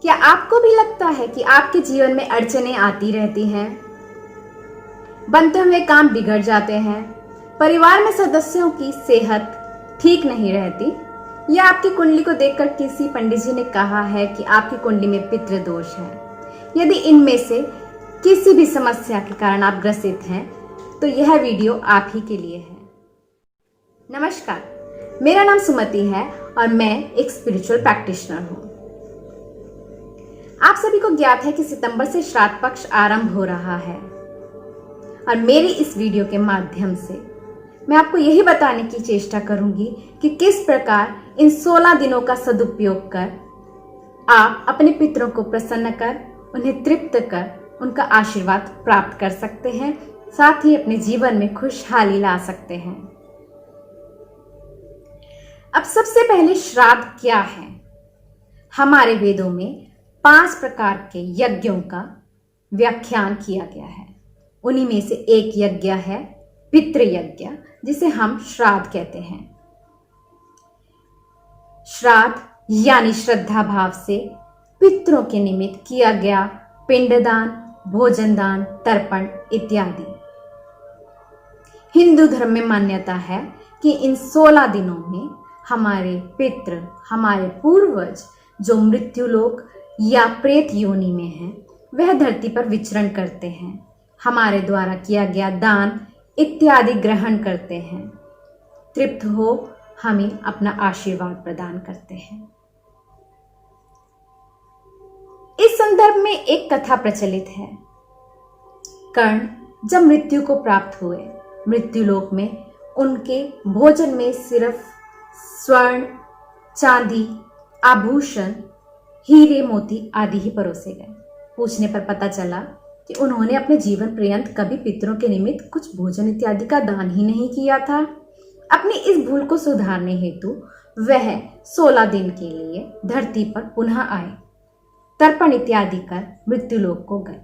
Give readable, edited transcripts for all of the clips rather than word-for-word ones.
क्या आपको भी लगता है कि आपके जीवन में अड़चनें आती रहती हैं, बनते हुए काम बिगड़ जाते हैं, परिवार में सदस्यों की सेहत ठीक नहीं रहती, या आपकी कुंडली को देखकर किसी पंडित जी ने कहा है कि आपकी कुंडली में पितृ दोष है? यदि इनमें से किसी भी समस्या के कारण आप ग्रसित हैं तो यह वीडियो आप ही के लिए है। नमस्कार, मेरा नाम सुमति है और मैं एक स्पिरिचुअल प्रैक्टिशनर हूँ। आप सभी को ज्ञात है कि सितंबर से श्राद्ध पक्ष आरंभ हो रहा है और मेरी इस वीडियो के माध्यम से मैं आपको यही बताने की चेष्टा करूंगी कि किस प्रकार इन 16 दिनों का सदुपयोग कर आप अपने पितरों को प्रसन्न कर, उन्हें तृप्त कर, उनका आशीर्वाद प्राप्त कर सकते हैं, साथ ही अपने जीवन में खुशहाली ला सकते हैं। अब सबसे पहले श्राद्ध क्या है? हमारे वेदों में 5 प्रकार के यज्ञों का व्याख्यान किया गया है। उन्हीं में से एक यज्ञ है पितृ यज्ञ, जिसे हम श्राद्ध कहते हैं। श्राद्ध यानी श्रद्धा भाव से पितरों के निमित्त किया गया पिंडदान, भोजन दान, तर्पण इत्यादि। हिंदू धर्म में मान्यता है कि इन 16 दिनों में हमारे पितृ, हमारे पूर्वज जो मृत्युलोक या प्रेत योनि में हैं, वह धरती पर विचरण करते हैं, हमारे द्वारा किया गया दान इत्यादि ग्रहण करते हैं, तृप्त हो हमें अपना आशीर्वाद प्रदान करते हैं। इस संदर्भ में एक कथा प्रचलित है। कर्ण जब मृत्यु को प्राप्त हुए, मृत्युलोक में उनके भोजन में सिर्फ स्वर्ण, चांदी, आभूषण, हीरे मोती आदि ही परोसे गए। पूछने पर पता चला कि उन्होंने अपने जीवन पर्यंत कभी पितरों के निमित्त कुछ भोजन इत्यादि का दान ही नहीं किया था। अपनी इस भूल को सुधारने हेतु वह 16 दिन के लिए धरती पर पुनः आए, तर्पण इत्यादि कर मृत्युलोक को गए।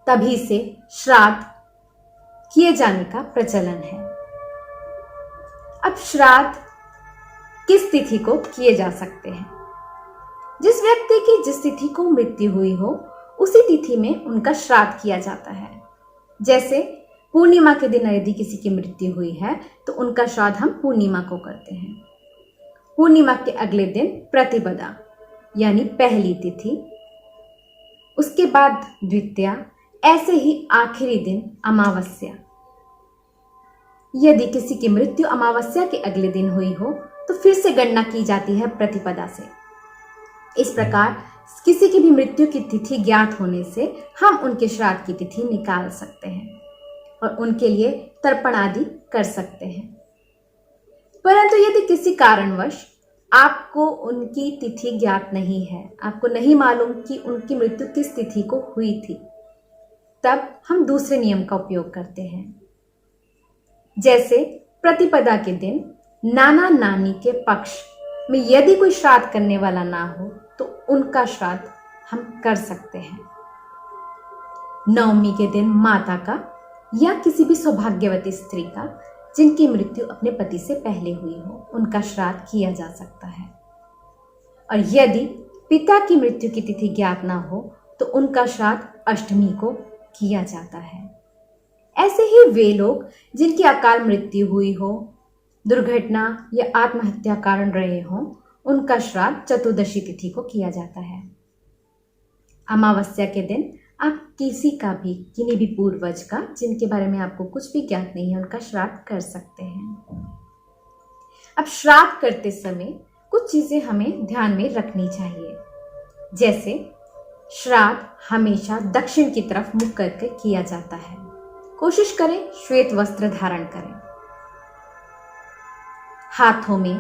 तभी से श्राद्ध किए जाने का प्रचलन है। अब श्राद्ध किस तिथि को किए जा सकते हैं? जिस व्यक्ति की जिस तिथि को मृत्यु हुई हो, उसी तिथि में उनका श्राद्ध किया जाता है। जैसे पूर्णिमा के दिन यदि किसी की मृत्यु हुई है तो उनका श्राद्ध हम पूर्णिमा को करते हैं। पूर्णिमा के अगले दिन प्रतिपदा यानी पहली तिथि, उसके बाद द्वितीया, ऐसे ही आखिरी दिन अमावस्या। यदि किसी की मृत्यु अमावस्या के अगले दिन हुई हो तो फिर से गणना की जाती है प्रतिपदा से। इस प्रकार किसी की भी मृत्यु की तिथि ज्ञात होने से हम उनके श्राद्ध की तिथि निकाल सकते हैं और उनके लिए तर्पण आदि कर सकते हैं। परंतु यदि किसी कारणवश आपको उनकी तिथि ज्ञात नहीं है, आपको नहीं मालूम कि उनकी मृत्यु किस तिथि को हुई थी, तब हम दूसरे नियम का उपयोग करते हैं। जैसे प्रतिपदा के दिन नाना नानी के पक्ष में यदि कोई श्राद्ध करने वाला ना हो तो उनका श्राद्ध हम कर सकते हैं। नवमी के दिन माता का या किसी भी सौभाग्यवती स्त्री का जिनकी मृत्यु अपने पति से पहले हुई हो, उनका श्राद्ध किया जा सकता है। और यदि पिता की मृत्यु की तिथि ज्ञात ना हो तो उनका श्राद्ध अष्टमी को किया जाता है। ऐसे ही वे लोग जिनकी अकाल मृत्यु हुई हो, दुर्घटना या आत्महत्या कारण रहे हों, उनका श्राद्ध चतुर्दशी तिथि को किया जाता है। अमावस्या के दिन आप किसी का भी, किन्हीं भी पूर्वज का जिनके बारे में आपको कुछ भी ज्ञात नहीं है, उनका श्राद्ध कर सकते हैं। अब श्राद्ध करते समय कुछ चीजें हमें ध्यान में रखनी चाहिए। जैसे श्राद्ध हमेशा दक्षिण की तरफ मुख करके किया जाता है। कोशिश करें श्वेत वस्त्र धारण करें। हाथों में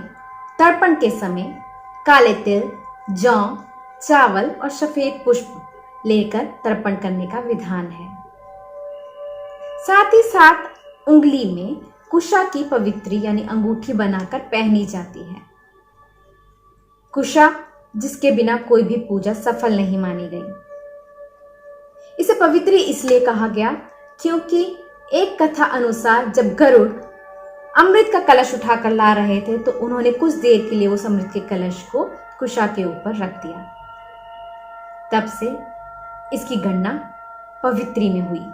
तर्पण के समय काले तिल, जौ, चावल और सफेद पुष्प लेकर तर्पण करने का विधान है। साथ ही साथ उंगली में कुशा की पवित्री यानी अंगूठी बनाकर पहनी जाती है। कुशा जिसके बिना कोई भी पूजा सफल नहीं मानी गई। इसे पवित्री इसलिए कहा गया क्योंकि एक कथा अनुसार जब गरुड़ अमृत का कलश उठाकर ला रहे थे तो उन्होंने कुछ देर के लिए उस अमृत के कलश को कुशा के ऊपर रख दिया। तब से इसकी गणना पवित्री में हुई।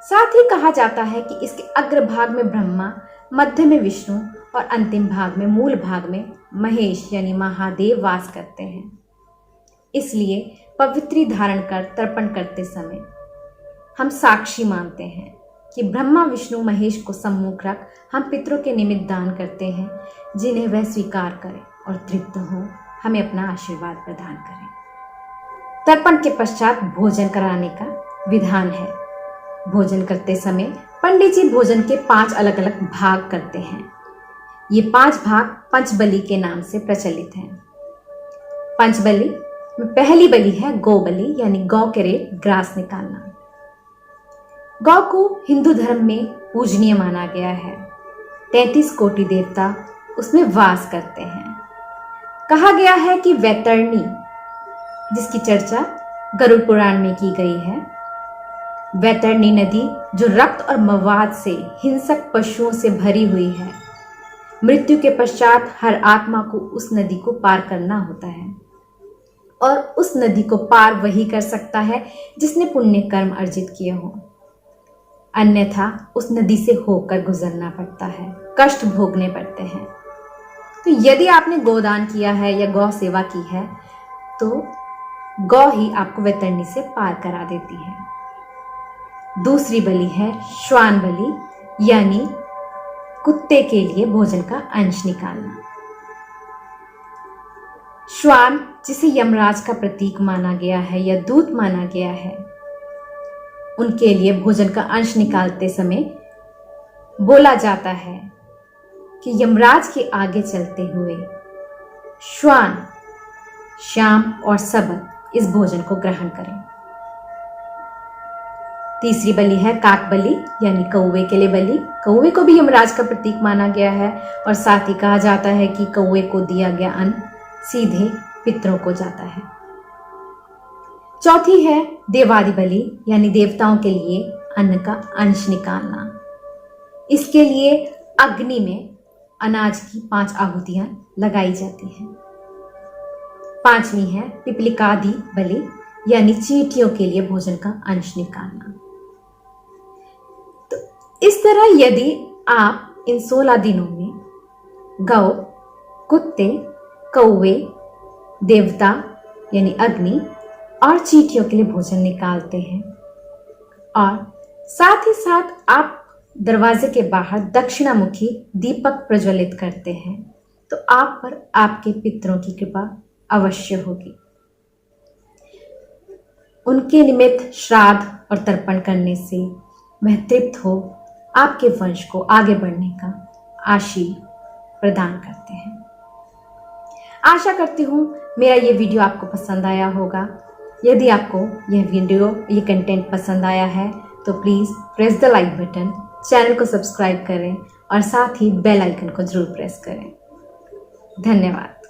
साथ ही कहा जाता है कि इसके अग्रभाग में ब्रह्मा, मध्य में विष्णु और अंतिम भाग में, मूल भाग में महेश यानी महादेव वास करते हैं। इसलिए पवित्री धारण कर तर्पण करते समय हम साक्षी मानते हैं कि ब्रह्मा, विष्णु, महेश को सम्मुख रख हम पितरों के निमित्त दान करते हैं, जिन्हें वह स्वीकार करें और तृप्त हो हमें अपना आशीर्वाद प्रदान करें। तर्पण के पश्चात भोजन कराने का विधान है। भोजन करते समय पंडित जी भोजन के 5 अलग अलग भाग करते हैं। ये 5 भाग पंचबलि के नाम से प्रचलित हैं। पंचबलि में पहली बलि है गौ बलि, यानी गौ के रेत ग्रास निकालना। गौ को हिंदू धर्म में पूजनीय माना गया है। 33 कोटि देवता उसमें वास करते हैं। कहा गया है कि वैतरणी, जिसकी चर्चा गरुड़ पुराण में की गई है, वैतरणी नदी जो रक्त और मवाद से हिंसक पशुओं से भरी हुई है, मृत्यु के पश्चात हर आत्मा को उस नदी को पार करना होता है और उस नदी को पार वही कर सकता है जिसने पुण्य कर्म अर्जित किए हों, अन्यथा उस नदी से होकर गुजरना पड़ता है, कष्ट भोगने पड़ते हैं। तो यदि आपने गोदान किया है या गौ सेवा की है तो गौ ही आपको वैतरणी से पार करा देती है। दूसरी बलि है श्वान बलि, यानी कुत्ते के लिए भोजन का अंश निकालना। श्वान, जिसे यमराज का प्रतीक माना गया है या दूत माना गया है, उनके लिए भोजन का अंश निकालते समय बोला जाता है कि यमराज के आगे चलते हुए श्वान शाम और सबक इस भोजन को ग्रहण करें। तीसरी बलि है काक बलि, यानी कौवे के लिए बलि। कौवे को भी यमराज का प्रतीक माना गया है और साथ ही कहा जाता है कि कौवे को दिया गया अन्न सीधे पितरों को जाता है। चौथी है देवादि बलि, यानी देवताओं के लिए अन्न का अंश निकालना। इसके लिए अग्नि में अनाज की 5 आहुतियां लगाई जाती हैं। पांचवी है पिपलिकादि बलि, यानी चींटियों के लिए भोजन का अंश निकालना। तो इस तरह यदि आप इन 16 दिनों में गौ, कुत्ते, कौवे, देवता यानी अग्नि और चींटियों के लिए भोजन निकालते हैं और साथ ही साथ आप दरवाजे के बाहर दक्षिणामुखी दीपक प्रज्वलित करते हैं, तो आप पर आपके पितरों की कृपा अवश्य होगी। उनके निमित्त श्राद्ध और तर्पण करने से वह तृप्त हो आपके वंश को आगे बढ़ने का आशीर्वाद प्रदान करते हैं। आशा करती हूँ मेरा ये वीडियो आपको पसंद आया होगा। यदि आपको यह वीडियो, ये कंटेंट पसंद आया है तो please press the like button, channel को सब्सक्राइब करें और साथ ही बेल आइकन को जरूर प्रेस करें। धन्यवाद।